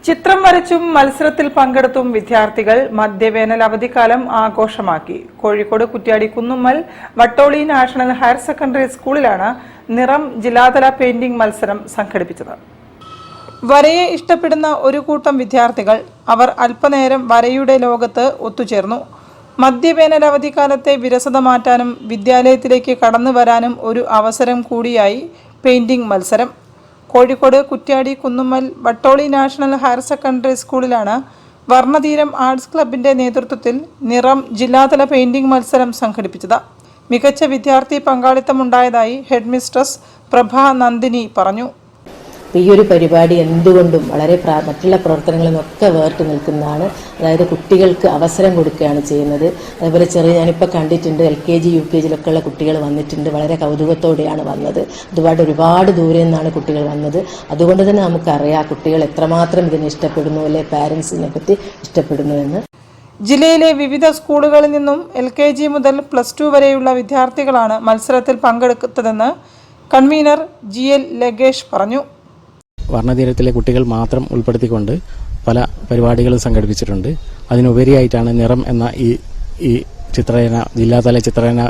ചിത്രം വരച്ചും മത്സരത്തിൽ പങ്കെടുത്തും വിദ്യാർത്ഥികൾ മധ്യവേനൽ അവധിക്കാലം ആഘോഷമാക്കി. Kozhikode Kuttiadi Kunnummal Vattoli national higher secondary സ്കൂളിലാണ് നിറം ജില്ലാതല പെയിന്റിംഗ് മത്സരം സംഘടിപ്പിച്ചത്. വരയെ ഇഷ്ടപ്പെടുന്ന ഒരു കൂട്ടം വിദ്യാർത്ഥികൾ അവർ അല്പനേരം വരയുടെ ലോകത്ത് ഒത്തുചേർന്നു. മധ്യവേനൽ അവധിക്കാലത്തെ വിരസത മാറ്റാനും വിദ്യാലയത്തിലേക്ക് കടന്നു വരാനും ഒരു അവസരം കൂടിയായി പെയിന്റിംഗ് മത്സരം. Kozhikode Kuttiadi Kunnummal Vattoli national higher secondary സ്കൂളിലാണ് വർണ്ണതീരം ആർട്സ് ക്ലബിന്റെ നേതൃത്വത്തിൽ നിറം ജില്ലാതല പെയിന്റിംഗ് മത്സരം സംഘടിപ്പിച്ചത്. മികച്ച വിദ്യാർത്ഥി പങ്കാളിത്തമുണ്ടായതായി ഹെഡ് മിസ്ട്രസ് പ്രഭാ നന്ദിനി പറഞ്ഞു. ഈ ഒരു പരിപാടി എന്തുകൊണ്ടും വളരെ മറ്റുള്ള പ്രവർത്തനങ്ങളിൽ നിന്നൊക്കെ വേറിട്ട് നിൽക്കുന്നതാണ്. അതായത് കുട്ടികൾക്ക് അവസരം കൊടുക്കുകയാണ് ചെയ്യുന്നത്. അതുപോലെ ഞാനിപ്പോൾ കണ്ടിട്ടുണ്ട് LKG UKG ഉള്ള കുട്ടികൾ വന്നിട്ടുണ്ട്. വളരെ കൗതുകത്തോടെയാണ് വന്നത്. ഒരുപാട് ദൂരെ നിന്നാണ് കുട്ടികൾ വന്നത്. അതുകൊണ്ട് തന്നെ നമുക്കറിയാം കുട്ടികൾ എത്രമാത്രം ഇതിനെ ഇഷ്ടപ്പെടുന്നു, അല്ലെ പാരൻസിനെ പറ്റി ഇഷ്ടപ്പെടുന്നു എന്ന്. ജില്ലയിലെ വിവിധ സ്കൂളുകളിൽ നിന്നും LKG മുതൽ +2 വരെയുള്ള വിദ്യാർത്ഥികളാണ് മത്സരത്തിൽ പങ്കെടുത്തതെന്ന് കൺവീനർ GL ലഗേഷ് പറഞ്ഞു. വർണ്ണതീരത്തിലെ കുട്ടികൾ മാത്രം ഉൾപ്പെടുത്തിക്കൊണ്ട് പല പരിപാടികളും സംഘടിപ്പിച്ചിട്ടുണ്ട്. അതിനുപരിയായിട്ടാണ് നിറം എന്ന ഈ ചിത്രരചന ജില്ലാതല ചിത്രരചന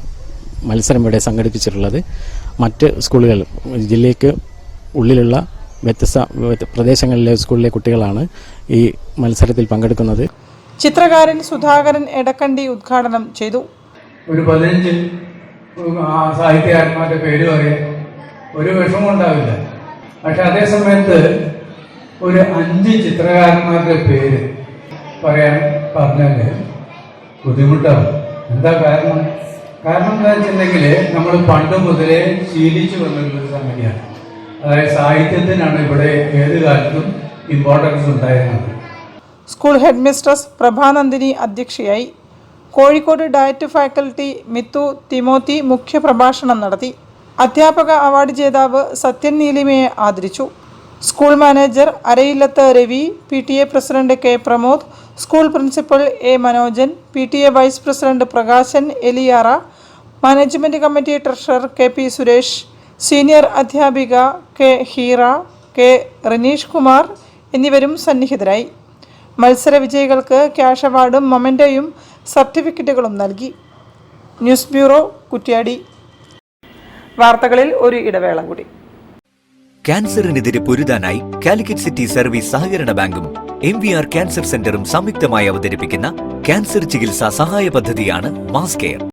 മത്സരം ഇവിടെ സംഘടിപ്പിച്ചിട്ടുള്ളത്. മറ്റ് സ്കൂളുകൾ ജില്ലയ്ക്ക് ഉള്ളിലുള്ള വ്യത്യസ്ത പ്രദേശങ്ങളിലെ സ്കൂളിലെ കുട്ടികളാണ് ഈ മത്സരത്തിൽ പങ്കെടുക്കുന്നത്. ചിത്രകാരൻ സുധാകരൻ എടക്കണ്ടി ഉദ്ഘാടനം ചെയ്തു. ഒരു 15 സാഹിത്യകാരന്മാരുടെ പേര് പറയാൻ ഒരു വിഷമം ഉണ്ടാവില്ല. പക്ഷെ അതേ സമയത്ത് ഒരു 5 ചിത്രകാരന്മാരുടെ പേര് പറഞ്ഞാൽ ബുദ്ധിമുട്ടാവും. എന്താ കാരണം എന്താ വെച്ചിട്ടുണ്ടെങ്കിൽ നമ്മൾ പണ്ട് മുതലേ ശീലിച്ചു വന്നിട്ടുള്ളൊരു സംഗതിയാണ്. അതായത് സാഹിത്യത്തിനാണ് ഇവിടെ ഏത് കാലത്തും ഇമ്പോർട്ടൻസ് ഉണ്ടായിരുന്നത്. സ്കൂൾ ഹെഡ് മിസ്ട്രസ് പ്രഭാനന്ദിനി അധ്യക്ഷയായി. Kozhikode DIET faculty Mithu Timothy മുഖ്യപ്രഭാഷണം നടത്തി. അധ്യാപക അവാർഡ് ജേതാവ് സത്യൻ നീലിമയെ ആദരിച്ചു. School manager Arayillath Ravi, PTA president K Pramod, school principal A Manojan, PTA vice president Prakashan Eliyara, management committee treasurer KP Suresh, senior അധ്യാപിക K ഹീറ, K റിനീഷ് കുമാർ എന്നിവരും സന്നിഹിതരായി. മത്സര വിജയികൾക്ക് ക്യാഷ് അവാർഡും മൊമെന്റോയും സർട്ടിഫിക്കറ്റുകളും നൽകി. News bureau, Kuttiadi. വാർത്തകളിൽ ഒരു ഇടവേള കൂടി. ക്യാൻസറിനെതിരെ പൊരുതാനായി കാലിക്കറ്റ് സിറ്റി സർവീസ് സഹകരണ ബാങ്കും MVR ക്യാൻസർ സെന്ററും സംയുക്തമായി അവതരിപ്പിക്കുന്ന ക്യാൻസർ ചികിത്സാ സഹായ പദ്ധതിയാണ് മാസ് കെയർ.